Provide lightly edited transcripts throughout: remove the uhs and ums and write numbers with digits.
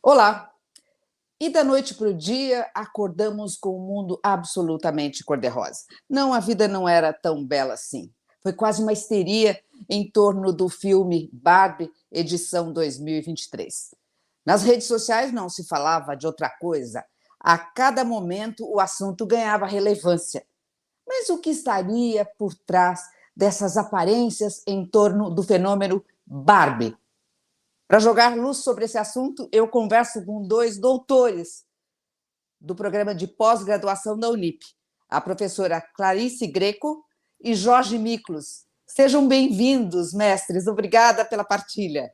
Olá! E da noite para o dia, acordamos com um mundo absolutamente cor-de-rosa. Não, a vida não era tão bela assim. Foi quase uma histeria em torno do filme Barbie, edição 2023. Nas redes sociais não se falava de outra coisa. A cada momento o assunto ganhava relevância. Mas o que estaria por trás dessas aparências em torno do fenômeno Barbie? Para jogar luz sobre esse assunto, eu converso com dois doutores do programa de pós-graduação da Unip, a professora Clarice Greco e Jorge Miklos. Sejam bem-vindos, mestres. Obrigada pela partilha.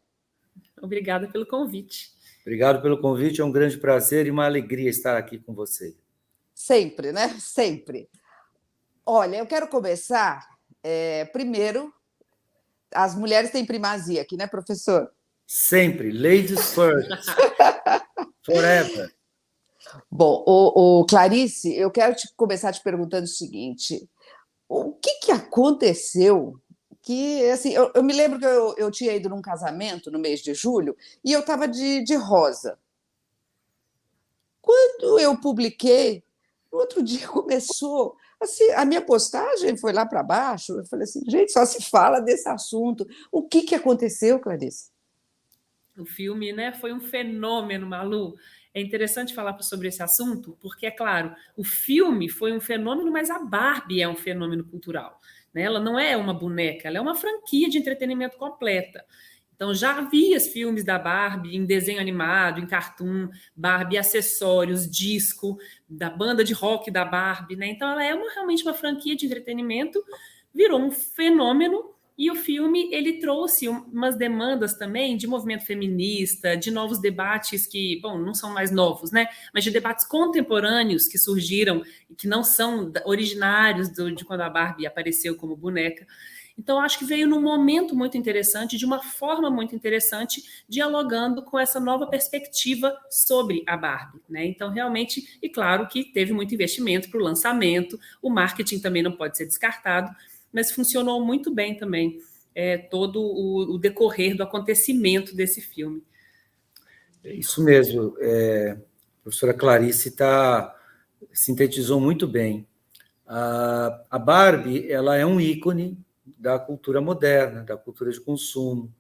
Obrigada pelo convite. Obrigado pelo convite, é um grande prazer e uma alegria estar aqui com você. Sempre, né? Sempre. Olha, eu quero começar, primeiro, as mulheres têm primazia aqui, né, professor? Sempre, ladies first, forever. Bom, Clarice, eu quero começar te perguntando o seguinte: o que aconteceu? Que assim, eu me lembro que eu tinha ido num casamento no mês de julho e eu estava de rosa. Quando eu publiquei, no outro dia começou. Assim, a minha postagem foi lá para baixo. Eu falei assim, gente, só se fala desse assunto. O que aconteceu, Clarice? O filme, né, foi um fenômeno, Malu. É interessante falar sobre esse assunto, porque, é claro, o filme foi um fenômeno, mas a Barbie é um fenômeno cultural. Né? Ela não é uma boneca, ela é uma franquia de entretenimento completa. Então, já havia os filmes da Barbie em desenho animado, em cartoon, Barbie acessórios, disco, da banda de rock da Barbie. Né? Então, ela é realmente uma franquia de entretenimento, virou um fenômeno. E o filme ele trouxe umas demandas também de movimento feminista, de novos debates que, bom, não são mais novos, né? Mas de debates contemporâneos que surgiram e que não são originários de quando a Barbie apareceu como boneca. Então, acho que veio num momento muito interessante, de uma forma muito interessante, dialogando com essa nova perspectiva sobre a Barbie. Né? Então, realmente, e claro que teve muito investimento para o lançamento, o marketing também não pode ser descartado, mas funcionou muito bem também todo o decorrer do acontecimento desse filme. É isso mesmo. A professora Clarice sintetizou muito bem. A Barbie ela é um ícone da cultura moderna, da cultura de consumo,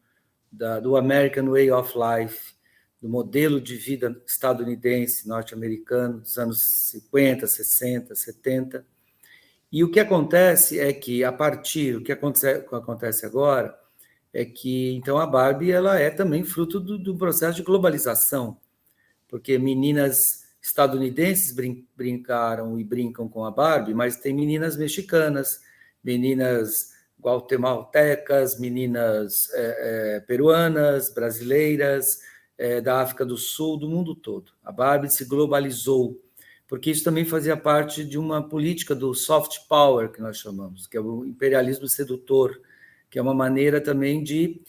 do American Way of Life, do modelo de vida estadunidense, norte-americano, dos anos 50, 60, 70. E o que acontece é que, o que acontece agora é que, então, a Barbie ela é também fruto do processo de globalização, porque meninas estadunidenses brincaram e brincam com a Barbie, mas tem meninas mexicanas, meninas guatemaltecas, meninas peruanas, brasileiras, da África do Sul, do mundo todo. A Barbie se globalizou, porque isso também fazia parte de uma política do soft power, que nós chamamos, que é o imperialismo sedutor, que é uma maneira também de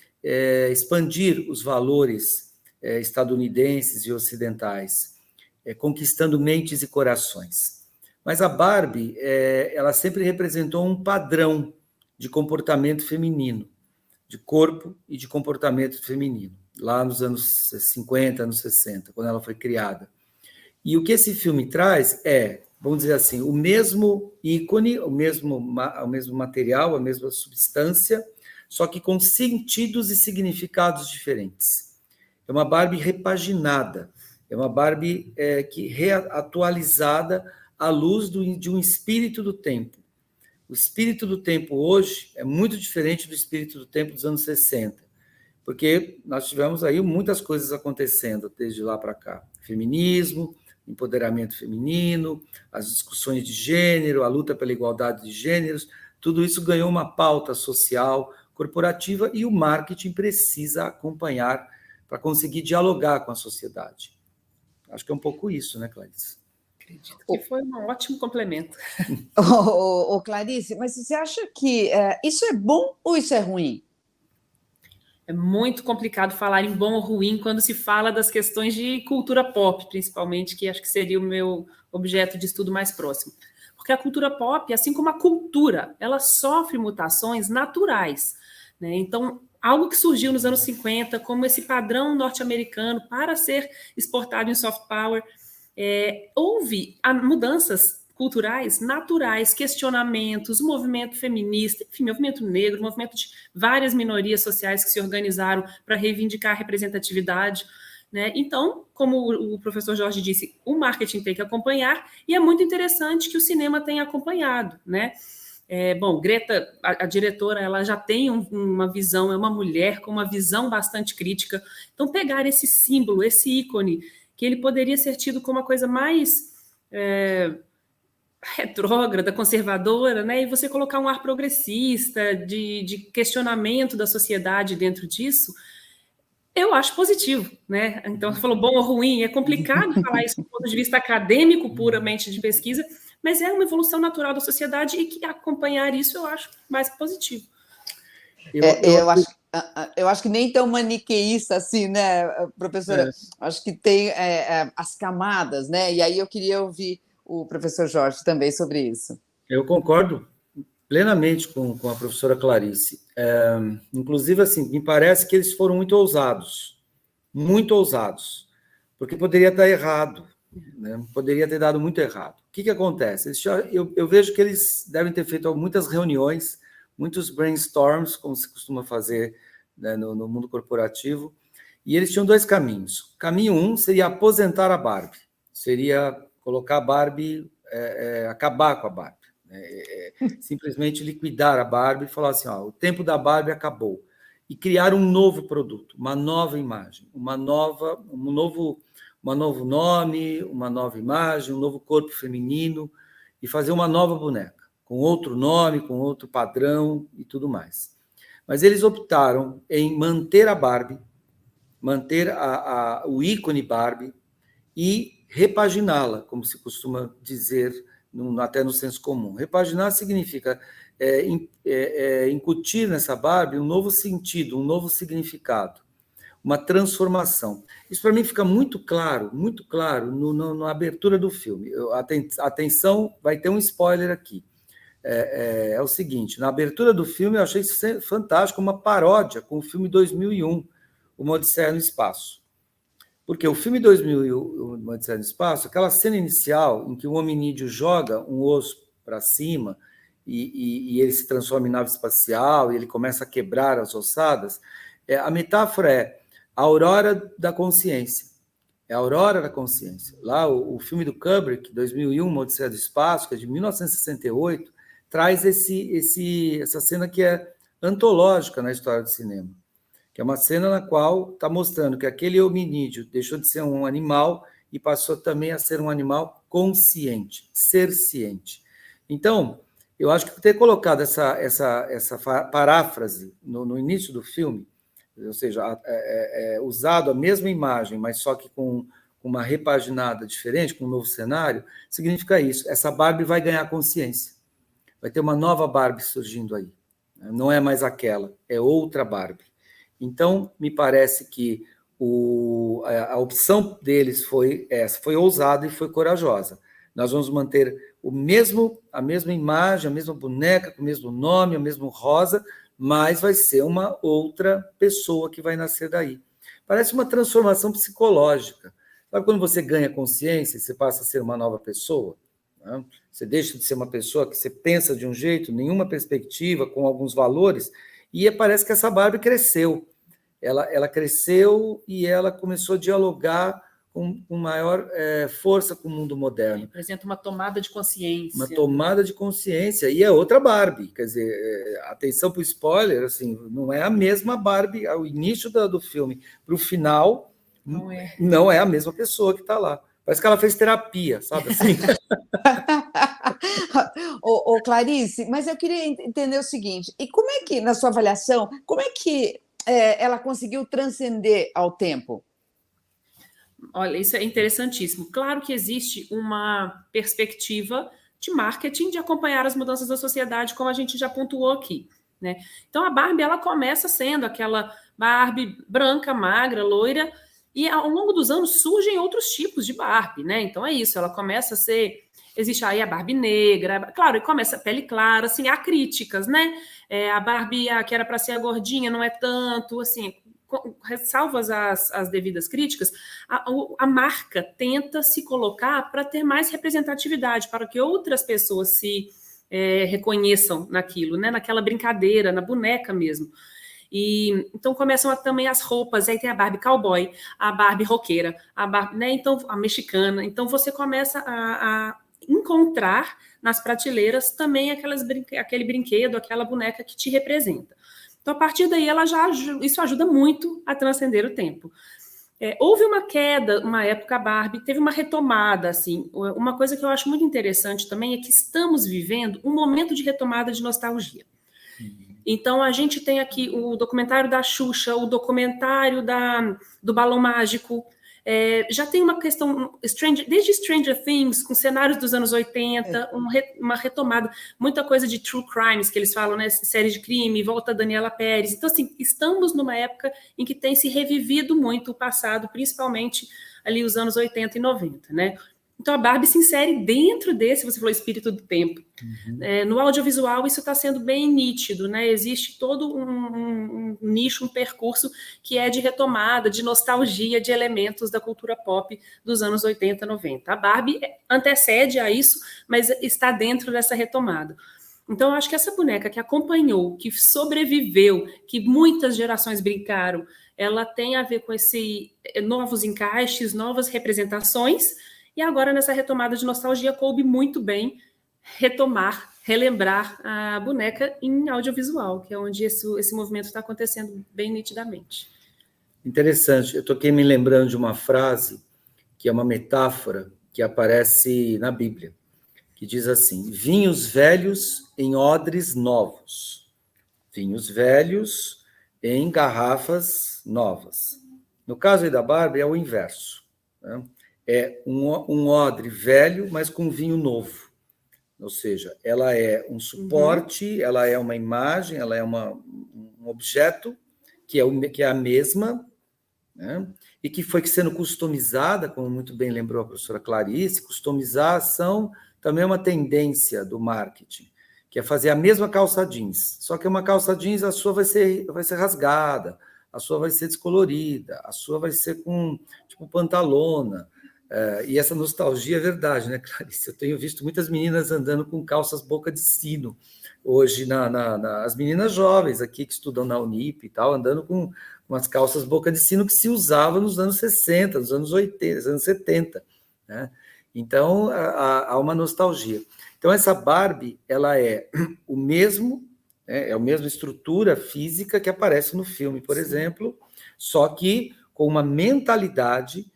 expandir os valores estadunidenses e ocidentais, conquistando mentes e corações. Mas a Barbie, ela sempre representou um padrão de comportamento feminino, de corpo e de comportamento feminino, lá nos anos 50, anos 60, quando ela foi criada. E o que esse filme traz vamos dizer assim, o mesmo ícone, o mesmo material, a mesma substância, só que com sentidos e significados diferentes. É uma Barbie repaginada, é uma Barbie reatualizada à luz de um espírito do tempo. O espírito do tempo hoje é muito diferente do espírito do tempo dos anos 60, porque nós tivemos aí muitas coisas acontecendo desde lá para cá. Feminismo, empoderamento feminino, as discussões de gênero, a luta pela igualdade de gêneros, tudo isso ganhou uma pauta social, corporativa, e o marketing precisa acompanhar para conseguir dialogar com a sociedade. Acho que é um pouco isso, né, Clarice? Acredito que foi um ótimo complemento. Clarice, mas você acha que isso é bom ou isso é ruim? É muito complicado falar em bom ou ruim quando se fala das questões de cultura pop, principalmente, que acho que seria o meu objeto de estudo mais próximo. Porque a cultura pop, assim como a cultura, ela sofre mutações naturais. Né? Então, algo que surgiu nos anos 50 como esse padrão norte-americano para ser exportado em soft power. Houve mudanças culturais naturais, questionamentos, o movimento feminista, enfim, movimento negro, movimento de várias minorias sociais que se organizaram para reivindicar a representatividade, né? Então, como o professor Jorge disse, o marketing tem que acompanhar, e é muito interessante que o cinema tenha acompanhado, né? Bom, Greta, a diretora, ela já tem uma visão, é uma mulher com uma visão bastante crítica. Então, pegar esse símbolo, esse ícone, que ele poderia ser tido como uma coisa mais retrógrada, conservadora, né? E você colocar um ar progressista, de questionamento da sociedade dentro disso, eu acho positivo, né? Então, você falou bom ou ruim, é complicado falar isso do ponto de vista acadêmico, puramente de pesquisa, mas é uma evolução natural da sociedade e que acompanhar isso eu acho mais positivo. Eu acho que nem tão maniqueísta assim, né, professora? Acho que tem as camadas, né? E aí eu queria ouvir o professor Jorge também sobre isso. Eu concordo plenamente com a professora Clarice. Inclusive, assim, me parece que eles foram muito ousados, porque poderia estar errado, né? Poderia ter dado muito errado. O que acontece? Eu vejo que eles devem ter feito muitas reuniões, muitos brainstorms, como se costuma fazer, né, no mundo corporativo, e eles tinham dois caminhos. Caminho um seria aposentar a Barbie, seria colocar a Barbie, acabar com a Barbie, né? Simplesmente liquidar a Barbie e falar assim, o tempo da Barbie acabou, e criar um novo produto, uma nova imagem, um novo nome, uma nova imagem, um novo corpo feminino, e fazer uma nova boneca, com outro nome, com outro padrão e tudo mais. Mas eles optaram em manter a Barbie, manter o ícone Barbie e repaginá-la, como se costuma dizer até no senso comum. Repaginar significa incutir nessa Barbie um novo sentido, um novo significado, uma transformação. Isso, para mim, fica muito claro na abertura do filme. Atenção, vai ter um spoiler aqui. É o seguinte, na abertura do filme eu achei isso fantástico, uma paródia com o filme 2001, Uma Odisseia no Espaço. Porque o filme 2001, Uma Odisseia no Espaço, aquela cena inicial em que o hominídeo joga um osso para cima e ele se transforma em nave espacial e ele começa a quebrar as ossadas, a metáfora é a aurora da consciência. É a aurora da consciência. Lá, o filme do Kubrick, 2001, Uma Odisseia do Espaço, que é de 1968, traz essa cena que é antológica na história do cinema, que é uma cena na qual está mostrando que aquele hominídeo deixou de ser um animal e passou também a ser um animal consciente, ser ciente. Então, eu acho que ter colocado essa paráfrase no início do filme, ou seja, usado a mesma imagem, mas só que com uma repaginada diferente, com um novo cenário, significa isso. Essa Barbie vai ganhar consciência. Vai ter uma nova Barbie surgindo aí. Não é mais aquela, é outra Barbie. Então, me parece que a opção deles foi essa, foi ousada e foi corajosa. Nós vamos manter a mesma imagem, a mesma boneca, com o mesmo nome, o mesmo rosa, mas vai ser uma outra pessoa que vai nascer daí. Parece uma transformação psicológica. Sabe quando você ganha consciência e você passa a ser uma nova pessoa? Né? Você deixa de ser uma pessoa que você pensa de um jeito, nenhuma perspectiva, com alguns valores, e parece que essa Barbie cresceu. Ela cresceu e ela começou a dialogar com maior força com o mundo moderno. Representa uma tomada de consciência. Uma tomada de consciência. E é outra Barbie. Quer dizer, atenção para o spoiler, assim, não é a mesma Barbie ao início do filme. Para o final, não é a mesma pessoa que está lá. Parece que ela fez terapia, sabe assim? Ô, Clarice, mas eu queria entender o seguinte, e como é que, na sua avaliação, como é que ela conseguiu transcender ao tempo? Olha, isso é interessantíssimo. Claro que existe uma perspectiva de marketing de acompanhar as mudanças da sociedade, como a gente já pontuou aqui, né? Então, a Barbie, ela começa sendo aquela Barbie branca, magra, loira, e ao longo dos anos surgem outros tipos de Barbie, né? Então, é isso, ela começa a ser Existe aí a Barbie negra, claro, e começa a pele clara, assim, há críticas, né? A Barbie que era para ser a gordinha não é tanto, assim, salvas as devidas críticas, a marca tenta se colocar para ter mais representatividade, para que outras pessoas se reconheçam naquilo, né? Naquela brincadeira, na boneca mesmo. E então começam também as roupas, aí tem a Barbie cowboy, a Barbie roqueira, a Barbie, né, então a mexicana. Então você começa a encontrar nas prateleiras também aquele brinquedo, aquela boneca que te representa. Então a partir daí isso ajuda muito a transcender o tempo. Houve uma queda, uma época Barbie, teve uma retomada, assim. Uma coisa que eu acho muito interessante também é que estamos vivendo um momento de retomada de nostalgia. Então, a gente tem aqui o documentário da Xuxa, o documentário do Balão Mágico. Já tem uma questão, desde Stranger Things, com cenários dos anos 80, uma retomada, muita coisa de true crimes, que eles falam, né? Séries de crime, volta a Daniela Pérez. Então, assim, estamos numa época em que tem se revivido muito o passado, principalmente ali os anos 80 e 90, né? Então, a Barbie se insere dentro desse, você falou, espírito do tempo. No audiovisual, isso está sendo bem nítido, né? Existe todo um nicho, um percurso que é de retomada, de nostalgia de elementos da cultura pop dos anos 80, 90. A Barbie antecede a isso, mas está dentro dessa retomada. Então, eu acho que essa boneca que acompanhou, que sobreviveu, que muitas gerações brincaram, ela tem a ver com esses novos encaixes, novas representações. E agora, nessa retomada de nostalgia, coube muito bem relembrar a boneca em audiovisual, que é onde esse movimento está acontecendo bem nitidamente. Interessante. Eu estou aqui me lembrando de uma frase, que é uma metáfora que aparece na Bíblia, que diz assim: vinhos velhos em odres novos, vinhos velhos em garrafas novas. No caso aí da Barbie, é o inverso, né? É um odre velho, mas com vinho novo. Ou seja, ela é um suporte, ela é uma imagem, ela é um objeto que é a mesma, né? E que foi sendo customizada, como muito bem lembrou a professora Clarice. Customização também é uma tendência do marketing, que é fazer a mesma calça jeans, só que uma calça jeans, a sua vai ser rasgada, a sua vai ser descolorida, a sua vai ser com tipo pantalona. E essa nostalgia é verdade, né, Clarice? Eu tenho visto muitas meninas andando com calças boca de sino, hoje, as meninas jovens aqui que estudam na Unip e tal, andando com umas calças boca de sino que se usava nos anos 60, nos anos 80, nos anos 70, né? Então, há uma nostalgia. Então, essa Barbie, ela é o mesmo, é a mesma estrutura física que aparece no filme, por exemplo, só que com uma mentalidade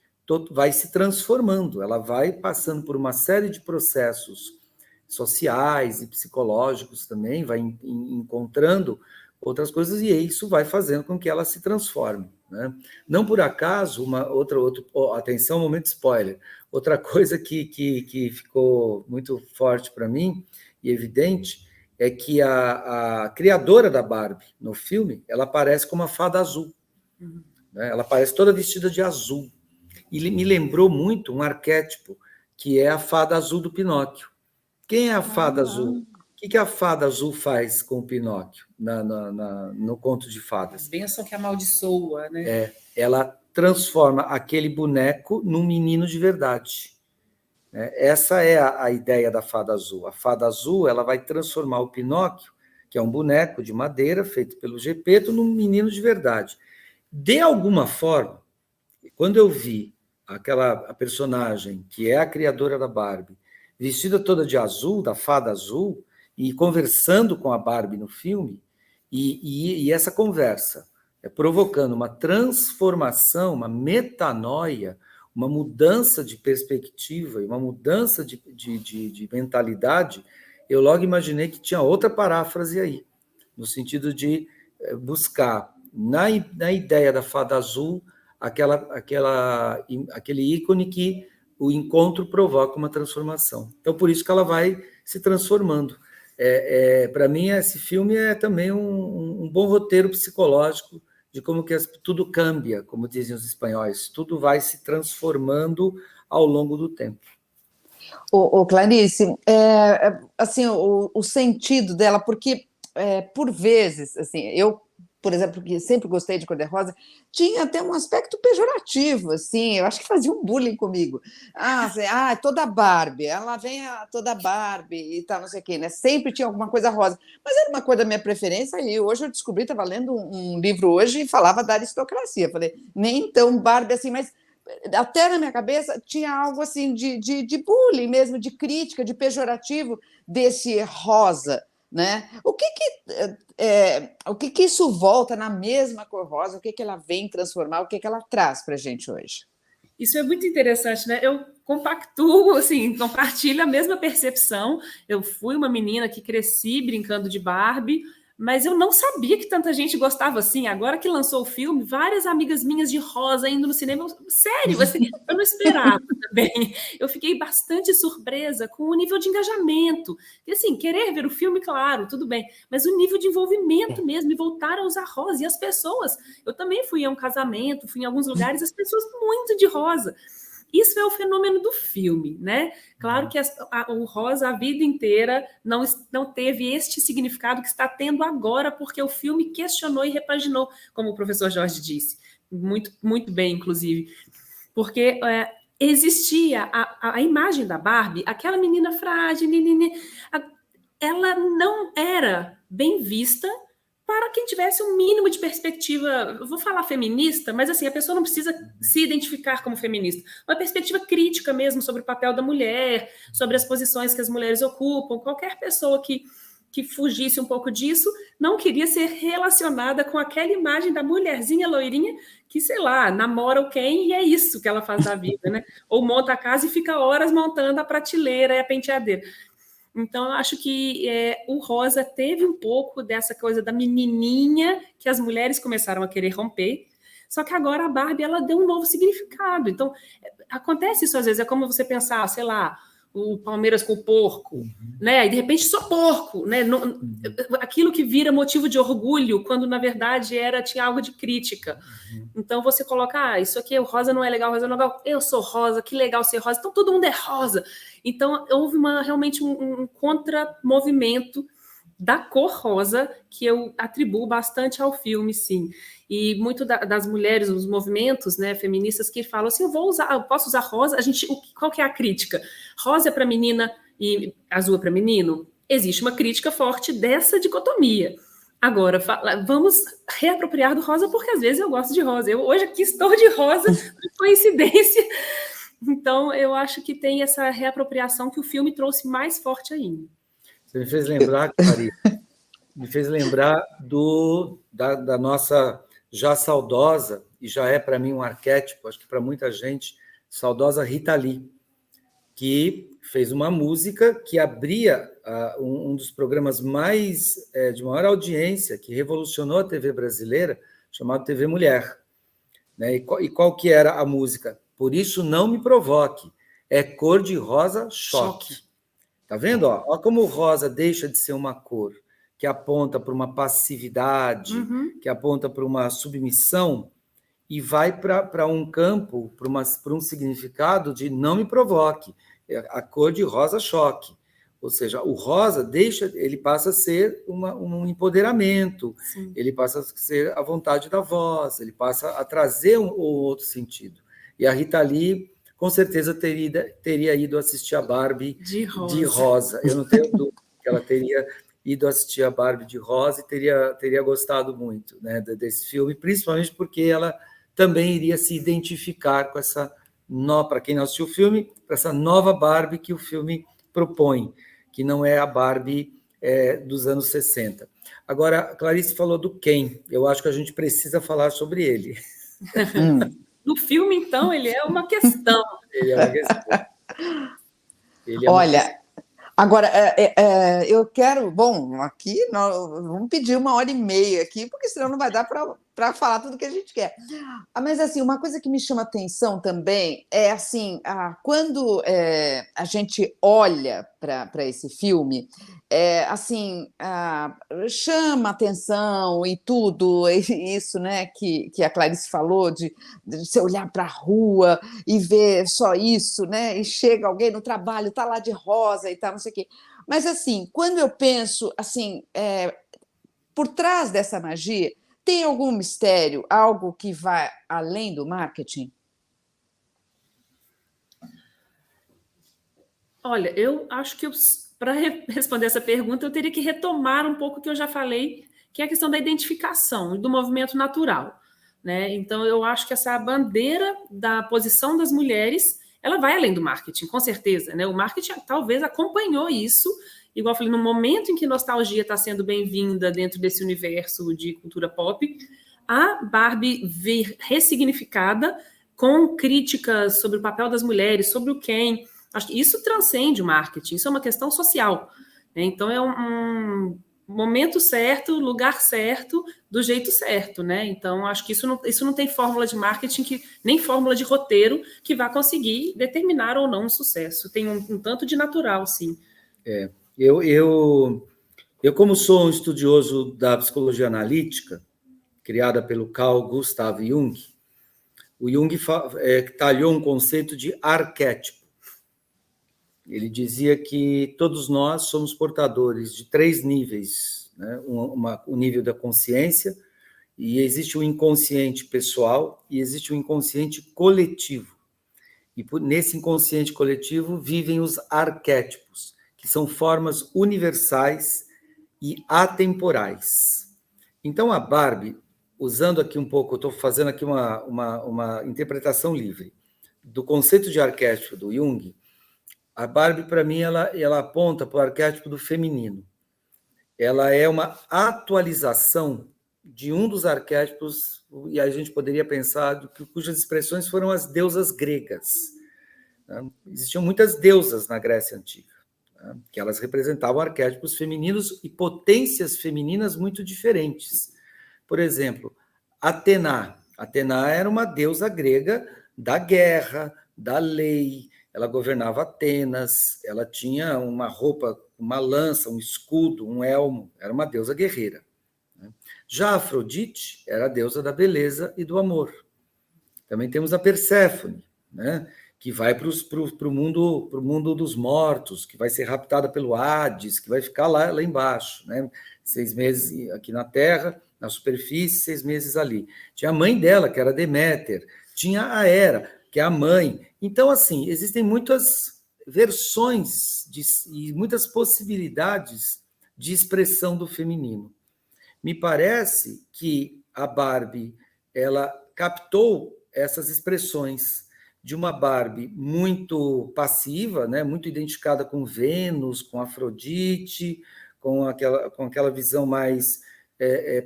vai se transformando, ela vai passando por uma série de processos sociais e psicológicos também, vai encontrando outras coisas, e isso vai fazendo com que ela se transforme, né? Não por acaso, atenção, momento spoiler, outra coisa que ficou muito forte para mim e evidente é que a criadora da Barbie no filme, ela aparece como a fada azul, né? Ela aparece toda vestida de azul. E me lembrou muito um arquétipo, que é a fada azul do Pinóquio. Quem é a fada azul? O que a fada azul faz com o Pinóquio no conto de fadas? Bênção que amaldiçoa, né? Ela transforma aquele boneco num menino de verdade. Essa é a ideia da fada azul. A fada azul, ela vai transformar o Pinóquio, que é um boneco de madeira feito pelo Gepeto, num menino de verdade. De alguma forma, quando eu vi a personagem, que é a criadora da Barbie, vestida toda de azul, da fada azul, e conversando com a Barbie no filme, e essa conversa provocando uma transformação, uma metanoia, uma mudança de perspectiva e uma mudança de mentalidade, eu logo imaginei que tinha outra paráfrase aí, no sentido de buscar, na ideia da fada azul, aquele ícone que o encontro provoca uma transformação. Então, por isso que ela vai se transformando. Para mim, esse filme é também um bom roteiro psicológico de como que tudo cambia, como dizem os espanhóis, tudo vai se transformando ao longo do tempo. Clarice, assim, o sentido dela, porque por vezes, assim, eu, por exemplo, que sempre gostei de cor-de-rosa, tinha até um aspecto pejorativo, assim, eu acho que fazia um bullying comigo. Assim, toda Barbie, ela vem toda Barbie e tal, não sei o quê, né? Sempre tinha alguma coisa rosa, mas era uma cor da minha preferência, e hoje eu descobri, estava lendo um livro hoje e falava da aristocracia, falei, nem tão Barbie assim, mas até na minha cabeça tinha algo assim de bullying mesmo, de crítica, de pejorativo desse rosa, né? O que isso volta na mesma cor rosa? O que ela vem transformar? O que ela traz para a gente hoje? Isso é muito interessante, né? Eu compactuo, assim, compartilho a mesma percepção. Eu fui uma menina que cresci brincando de Barbie, mas eu não sabia que tanta gente gostava assim. Agora que lançou o filme, várias amigas minhas de rosa indo no cinema. Sério, assim, eu não esperava também. Eu fiquei bastante surpresa com o nível de engajamento. E assim, querer ver o filme, claro, tudo bem, mas o nível de envolvimento mesmo, e voltar a usar rosa. E as pessoas, eu também fui a um casamento, fui em alguns lugares, as pessoas muito de rosa. Isso é o fenômeno do filme, né? Claro que o rosa a vida inteira não teve este significado que está tendo agora, porque o filme questionou e repaginou, como o professor Jorge disse, muito, muito bem, inclusive, porque existia a imagem da Barbie, aquela menina frágil, ela não era bem vista para quem tivesse um mínimo de perspectiva, eu vou falar feminista, mas assim, a pessoa não precisa se identificar como feminista. Uma perspectiva crítica mesmo sobre o papel da mulher, sobre as posições que as mulheres ocupam. Qualquer pessoa que fugisse um pouco disso não queria ser relacionada com aquela imagem da mulherzinha loirinha que, sei lá, namora o Ken e é isso que ela faz da vida, né? Ou monta a casa e fica horas montando a prateleira e a penteadeira. Então, eu acho que o rosa teve um pouco dessa coisa da menininha que as mulheres começaram a querer romper, só que agora a Barbie ela deu um novo significado. Então, acontece isso às vezes, é como você pensar, sei lá, o Palmeiras com o porco, né? E de repente só porco, né? Aquilo que vira motivo de orgulho, quando na verdade tinha algo de crítica. Então você coloca, isso aqui, o rosa não é legal, rosa não é legal, eu sou rosa, que legal ser rosa, então todo mundo é rosa. Então houve realmente um contramovimento da cor rosa, que eu atribuo bastante ao filme, sim. E muito das mulheres, os movimentos, né, feministas que falam assim, eu posso usar rosa? Qual que é a crítica? Rosa é para menina e azul é para menino? Existe uma crítica forte dessa dicotomia. Agora, vamos reapropriar do rosa, porque às vezes eu gosto de rosa. Eu hoje aqui estou de rosa, por coincidência. Então, eu acho que tem essa reapropriação que o filme trouxe mais forte ainda. Você me fez lembrar, Clarice, da nossa já saudosa, e já é para mim um arquétipo, acho que para muita gente, saudosa Rita Lee, que fez uma música que abria um dos programas de maior audiência, que revolucionou a TV brasileira, chamado TV Mulher. Né? E qual que era a música? Por isso não me provoque, é cor de rosa choque. Tá vendo? Ó, como o rosa deixa de ser uma cor que aponta para uma passividade, que aponta para uma submissão, e vai para um campo, para um significado de não me provoque, a cor de rosa choque. Ou seja, o rosa ele passa a ser um empoderamento, sim, ele passa a ser a vontade da voz, ele passa a trazer um outro sentido. E a Rita Lee, com certeza, teria ido assistir a Barbie de rosa. Eu não tenho dúvida que ela teria ido assistir a Barbie de rosa e teria gostado muito, né, desse filme, principalmente porque ela também iria se identificar com essa, para quem não assistiu o filme, com essa nova Barbie que o filme propõe, que não é a Barbie dos anos 60. Agora, a Clarice falou do Ken, eu acho que a gente precisa falar sobre ele. No filme, então, ele é uma questão. Ele é uma questão. Olha, agora, eu quero... Bom, aqui nós vamos pedir 1h30 aqui, porque senão não vai dar para para falar tudo que a gente quer. Mas assim, uma coisa que me chama atenção também é assim, quando a gente olha para esse filme, assim, chama atenção e tudo isso, né, que a Clarice falou de você olhar para a rua e ver só isso, né, e chega alguém no trabalho, está lá de rosa e tal, não sei o quê. Mas assim, quando eu penso assim, por trás dessa magia, tem algum mistério, algo que vai além do marketing? Olha, eu acho que para responder essa pergunta, eu teria que retomar um pouco o que eu já falei, que é a questão da identificação e do movimento natural, né? Então, eu acho que essa bandeira da posição das mulheres, ela vai além do marketing, com certeza, né? O marketing talvez acompanhou isso, igual eu falei, no momento em que nostalgia está sendo bem-vinda dentro desse universo de cultura pop, a Barbie vir ressignificada com críticas sobre o papel das mulheres, sobre o Ken. Acho que isso transcende o marketing, isso é uma questão social, né? Então é um momento certo, lugar certo, do jeito certo, né? Então acho que isso não tem fórmula de marketing, nem fórmula de roteiro que vá conseguir determinar ou não um sucesso. Tem um tanto de natural, sim. Eu, como sou um estudioso da psicologia analítica, criada pelo Carl Gustav Jung, o Jung talhou um conceito de arquétipo. Ele dizia que todos nós somos portadores de 3 níveis, né? O nível da consciência, e existe o inconsciente pessoal e existe o inconsciente coletivo. E nesse inconsciente coletivo vivem os arquétipos, que são formas universais e atemporais. Então, a Barbie, usando aqui um pouco, eu estou fazendo aqui uma interpretação livre do conceito de arquétipo do Jung. A Barbie, para mim, ela aponta para o arquétipo do feminino. Ela é uma atualização de um dos arquétipos, e a gente poderia pensar cujas expressões foram as deusas gregas. Existiam muitas deusas na Grécia Antiga, que elas representavam arquétipos femininos e potências femininas muito diferentes. Por exemplo, Atena. Atena era uma deusa grega da guerra, da lei. Ela governava Atenas, ela tinha uma roupa, uma lança, um escudo, um elmo, era uma deusa guerreira. Já Afrodite era a deusa da beleza e do amor. Também temos a Perséfone, né, que vai para o mundo dos mortos, que vai ser raptada pelo Hades, que vai ficar lá embaixo, né, 6 meses aqui na Terra, na superfície, 6 meses ali. Tinha a mãe dela, que era Deméter, tinha a Hera, que é a mãe. Então, assim, existem muitas versões e muitas possibilidades de expressão do feminino. Me parece que a Barbie, ela captou essas expressões de uma Barbie muito passiva, né, muito identificada com Vênus, com Afrodite, com aquela visão mais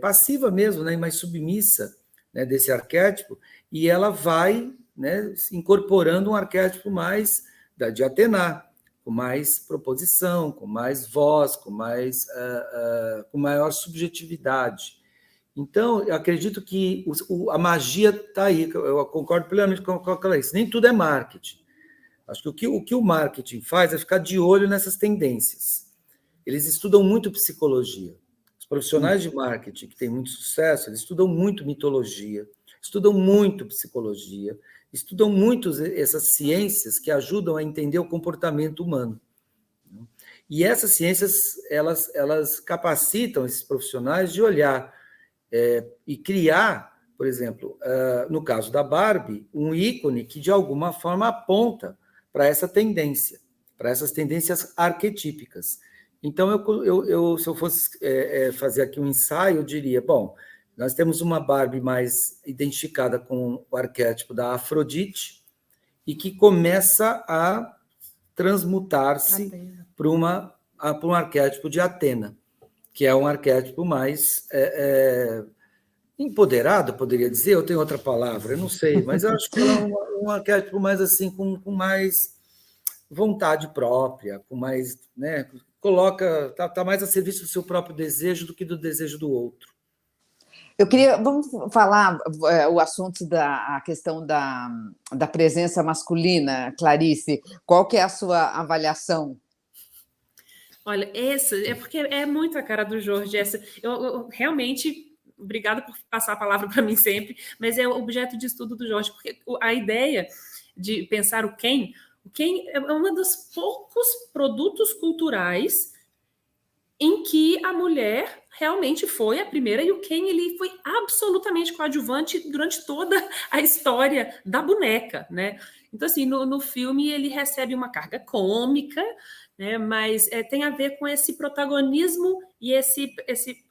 passiva mesmo, né, mais submissa, né, desse arquétipo, e ela vai, né, incorporando um arquétipo mais de Atena, com mais proposição, com mais voz, com maior subjetividade. Então, eu acredito que a magia está aí, eu concordo plenamente com a Clarice, nem tudo é marketing. Acho que o que o marketing faz é ficar de olho nessas tendências. Eles estudam muito psicologia. Os profissionais de marketing que têm muito sucesso, eles estudam muito mitologia, estudam muito psicologia, estudam muito essas ciências que ajudam a entender o comportamento humano. E essas ciências, elas capacitam esses profissionais de olhar e criar, por exemplo, no caso da Barbie, um ícone que, de alguma forma, aponta para essa tendência, para essas tendências arquetípicas. Então, se eu fosse fazer aqui um ensaio, eu diria, bom, nós temos uma Barbie mais identificada com o arquétipo da Afrodite e que começa a transmutar-se para um arquétipo de Atena, que é um arquétipo mais empoderado, poderia dizer, eu tenho outra palavra, eu não sei, mas eu acho que ela é um arquétipo mais assim, com mais vontade própria, com mais, né, tá mais a serviço do seu próprio desejo do que do desejo do outro. Vamos falar o assunto a questão da presença masculina, Clarice. Qual que é a sua avaliação? Olha, essa é porque é muito a cara do Jorge. Eu realmente, obrigada por passar a palavra para mim sempre, mas é o objeto de estudo do Jorge, porque a ideia de pensar o Ken é um dos poucos produtos culturais em que a mulher realmente foi a primeira, e o Ken ele foi absolutamente coadjuvante durante toda a história da boneca, né? Então, assim, no filme ele recebe uma carga cômica, né? Mas tem a ver com esse protagonismo e esse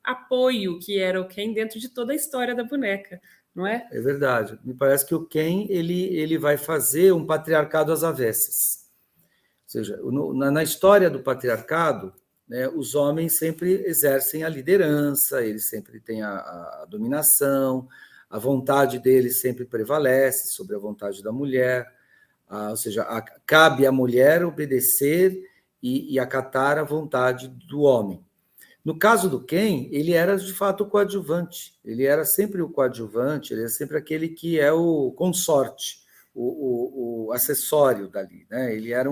apoio que era o Ken dentro de toda a história da boneca, não é? É verdade. Me parece que o Ken ele vai fazer um patriarcado às avessas. Ou seja, na história do patriarcado, né, os homens sempre exercem a liderança, eles sempre têm a dominação, a vontade deles sempre prevalece sobre a vontade da mulher, ou seja, cabe à mulher obedecer e acatar a vontade do homem. No caso do Ken, ele era de fato o coadjuvante, ele era sempre o coadjuvante, ele é sempre aquele que é o consorte, o acessório dali, né? Ele era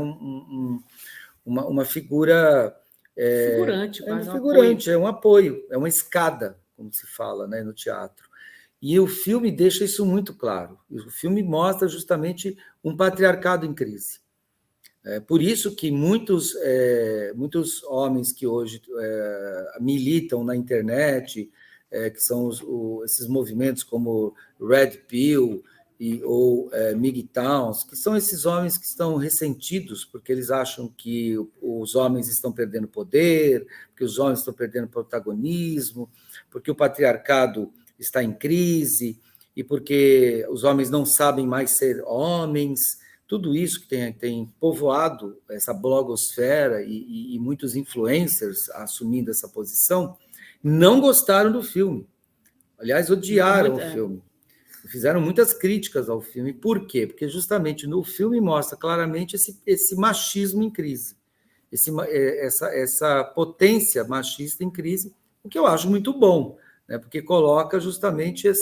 uma figura... Figurante, é um quase um figurante, apoio. é um apoio, é uma escada, como se fala, né, no teatro. E o filme deixa isso muito claro. O filme mostra justamente um patriarcado em crise. Por isso que muitos homens que hoje militam na internet, que são esses movimentos como Red Pill ou MGTOWs, que são esses homens que estão ressentidos porque eles acham que os homens estão perdendo poder, que os homens estão perdendo protagonismo, porque o patriarcado está em crise e porque os homens não sabem mais ser homens. Tudo isso que tem povoado essa blogosfera e muitos influencers assumindo essa posição, não gostaram do filme. Aliás, odiaram o filme. Fizeram muitas críticas ao filme. Por quê? Porque justamente no filme mostra claramente esse machismo em crise, essa potência machista em crise, o que eu acho muito bom, né? Porque coloca justamente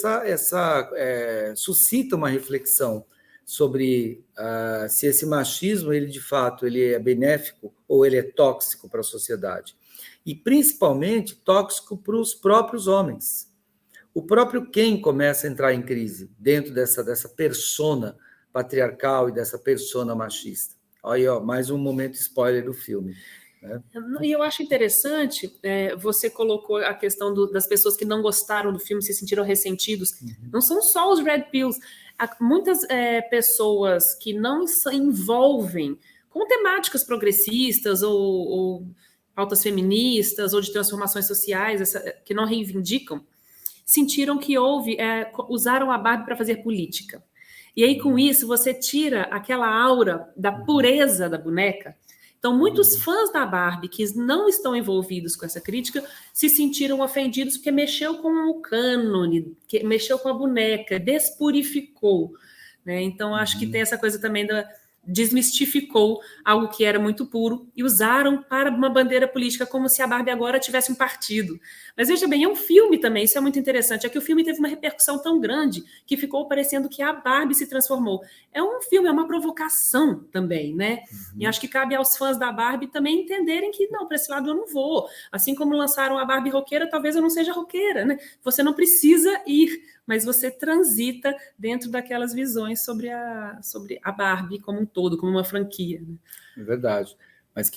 suscita uma reflexão sobre se esse machismo, ele de fato ele é benéfico ou ele é tóxico para a sociedade. E, principalmente, tóxico para os próprios homens. O próprio Ken começa a entrar em crise dentro dessa persona patriarcal e dessa persona machista. Olha aí, mais um momento spoiler do filme. Né? E eu acho interessante, você colocou a questão das pessoas que não gostaram do filme, se sentiram ressentidos. Não são só os Red Pills. Há muitas pessoas que não se envolvem com temáticas progressistas ou pautas feministas ou de transformações sociais, que não reivindicam, sentiram que usaram a Barbie para fazer política. E aí, com isso, você tira aquela aura da pureza da boneca. Então, muitos fãs da Barbie que não estão envolvidos com essa crítica se sentiram ofendidos porque mexeu com o cânone, mexeu com a boneca, despurificou. Né? Então, acho que tem essa coisa também desmistificou algo que era muito puro e usaram para uma bandeira política como se a Barbie agora tivesse um partido. Mas veja bem, é um filme também, isso é muito interessante, é que o filme teve uma repercussão tão grande que ficou parecendo que a Barbie se transformou. É um filme, é uma provocação também, né? E acho que cabe aos fãs da Barbie também entenderem que não, para esse lado eu não vou. Assim como lançaram a Barbie roqueira, talvez eu não seja roqueira, né? Você não precisa ir, mas você transita dentro daquelas visões sobre a Barbie como um todo, como uma franquia. Né? É verdade. Mas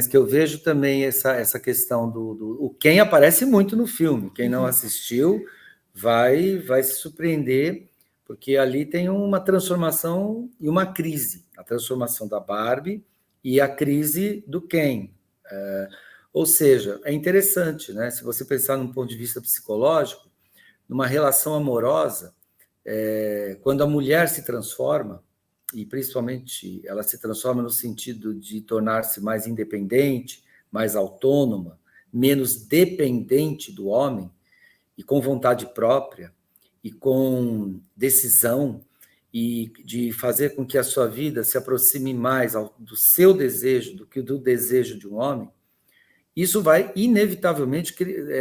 que eu vejo também essa questão o Ken aparece muito no filme. Quem não assistiu vai se surpreender, porque ali tem uma transformação e uma crise. A transformação da Barbie e a crise do Ken. Ou seja, é interessante, né? Se você pensar num ponto de vista psicológico, numa relação amorosa, quando a mulher se transforma, e principalmente ela se transforma no sentido de tornar-se mais independente, mais autônoma, menos dependente do homem, e com vontade própria, e com decisão, e de fazer com que a sua vida se aproxime mais do seu desejo do que do desejo de um homem, Isso vai, inevitavelmente,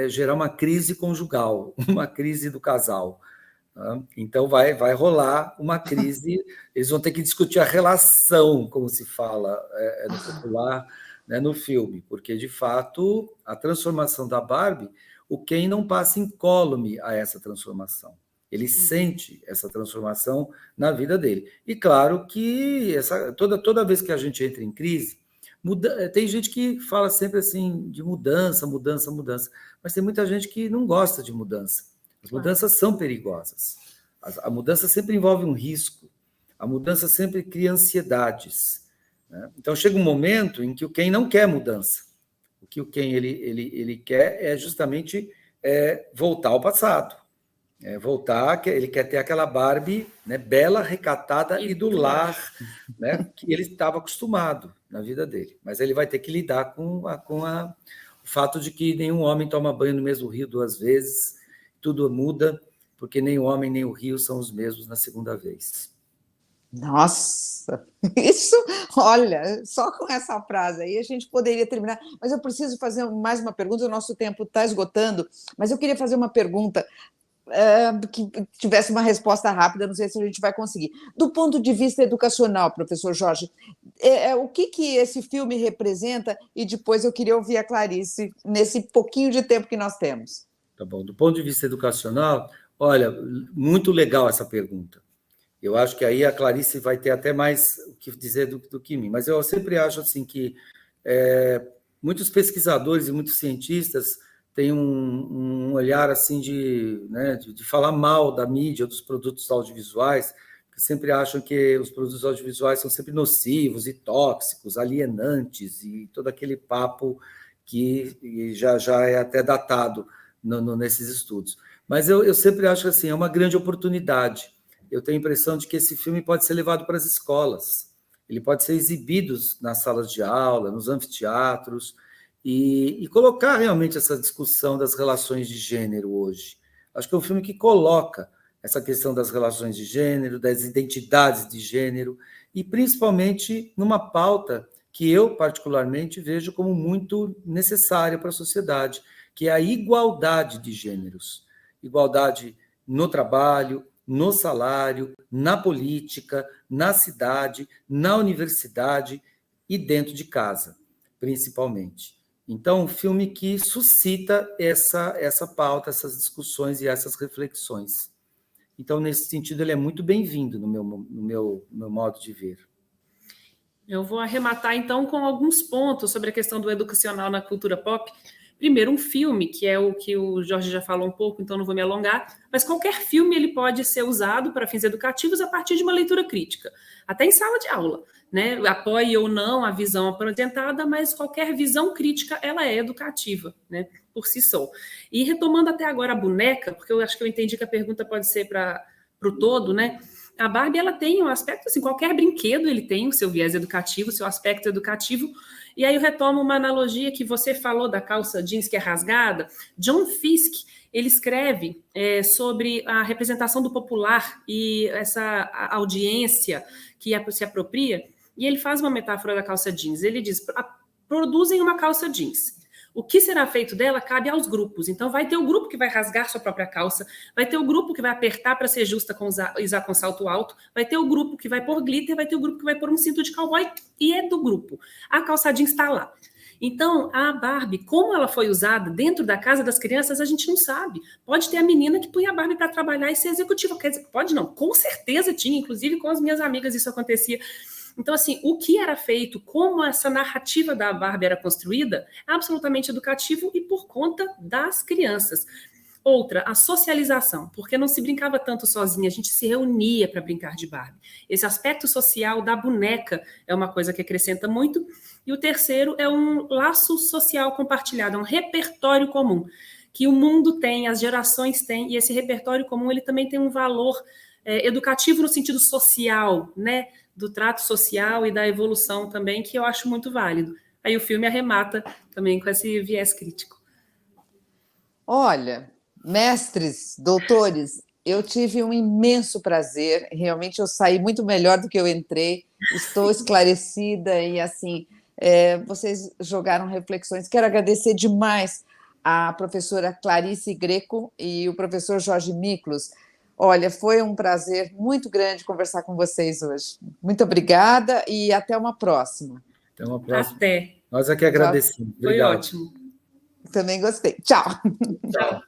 gerar uma crise conjugal, uma crise do casal. Tá? Então, vai rolar uma crise, eles vão ter que discutir a relação, como se fala no popular, né, no filme, porque, de fato, a transformação da Barbie, o Ken não passa incólume a essa transformação. Ele sente essa transformação na vida dele. E, claro, que toda vez que a gente entra em crise, tem gente que fala sempre assim de mudança, mudança, mudança, mas tem muita gente que não gosta de mudança. As mudanças são perigosas. A mudança sempre envolve um risco. A mudança sempre cria ansiedades. Né? Então, chega um momento em que o Ken não quer mudança. O que o Ken ele quer é justamente voltar ao passado. Ele quer ter aquela Barbie, né, bela, recatada e do lar, né, que ele estava acostumado na vida dele. Mas ele vai ter que lidar com o fato de que nenhum homem toma banho no mesmo rio 2 vezes, tudo muda, porque nem o homem nem o rio são os mesmos na segunda vez. Nossa, isso, olha, só com essa frase aí a gente poderia terminar, mas eu preciso fazer mais uma pergunta, o nosso tempo está esgotando, mas eu queria fazer uma pergunta que tivesse uma resposta rápida, não sei se a gente vai conseguir. Do ponto de vista educacional, professor Jorge, o que esse filme representa? E depois eu queria ouvir a Clarice nesse pouquinho de tempo que nós temos. Tá bom. Do ponto de vista educacional, olha, muito legal essa pergunta. Eu acho que aí a Clarice vai ter até mais o que dizer do que mim, mas eu sempre acho assim que muitos pesquisadores e muitos cientistas tem um olhar assim de falar mal da mídia, dos produtos audiovisuais, que sempre acham que os produtos audiovisuais são sempre nocivos e tóxicos, alienantes, e todo aquele papo que já é até datado nesses estudos. Mas eu sempre acho que assim, é uma grande oportunidade. Eu tenho a impressão de que esse filme pode ser levado para as escolas, ele pode ser exibido nas salas de aula, nos anfiteatros, e colocar realmente essa discussão das relações de gênero hoje. Acho que é um filme que coloca essa questão das relações de gênero, das identidades de gênero, e principalmente numa pauta que eu, particularmente, vejo como muito necessária para a sociedade, que é a igualdade de gêneros. Igualdade no trabalho, no salário, na política, na cidade, na universidade e dentro de casa, principalmente. Então, um filme que suscita essa pauta, essas discussões e essas reflexões. Então, nesse sentido, ele é muito bem-vindo no meu modo de ver. Eu vou arrematar, então, com alguns pontos sobre a questão do educacional na cultura pop. Primeiro, um filme, que é o que o Jorge já falou um pouco, então não vou me alongar, mas qualquer filme ele pode ser usado para fins educativos a partir de uma leitura crítica, até em sala de aula. Né, apoie ou não a visão apresentada, mas qualquer visão crítica ela é educativa, né, por si só. E retomando até agora a boneca, porque eu acho que eu entendi que a pergunta pode ser para o todo, né? A Barbie ela tem um aspecto assim, qualquer brinquedo ele tem o seu viés educativo, o seu aspecto educativo. E aí eu retomo uma analogia que você falou da calça jeans que é rasgada. John Fiske ele escreve sobre a representação do popular e essa audiência que se apropria. E ele faz uma metáfora da calça jeans. Ele diz, produzem uma calça jeans. O que será feito dela cabe aos grupos. Então, vai ter o grupo que vai rasgar sua própria calça, vai ter o grupo que vai apertar para ser justa com usar com salto alto, vai ter o grupo que vai pôr glitter, vai ter o grupo que vai pôr um cinto de cowboy, e é do grupo. A calça jeans está lá. Então, a Barbie, como ela foi usada dentro da casa das crianças, a gente não sabe. Pode ter a menina que põe a Barbie para trabalhar e ser executiva. Quer dizer, pode não, com certeza tinha, inclusive com as minhas amigas isso acontecia. Então, assim, o que era feito, como essa narrativa da Barbie era construída, é absolutamente educativo e por conta das crianças. Outra, a socialização, porque não se brincava tanto sozinha, a gente se reunia para brincar de Barbie. Esse aspecto social da boneca é uma coisa que acrescenta muito. E o terceiro é um laço social compartilhado, é um repertório comum, que o mundo tem, as gerações têm, e esse repertório comum ele também tem um valor educativo no sentido social, né? Do trato social e da evolução também, que eu acho muito válido. Aí o filme arremata também com esse viés crítico. Olha, mestres, doutores, eu tive um imenso prazer, realmente eu saí muito melhor do que eu entrei, estou esclarecida e assim, Vocês jogaram reflexões. Quero agradecer demais a professora Clarice Greco e o professor Jorge Miklos. Olha, foi um prazer muito grande conversar com vocês hoje. Muito obrigada e até uma próxima. Até uma próxima. Até. Nós aqui agradecemos. Foi Obrigado. ótimo. Também gostei. Tchau. Tchau.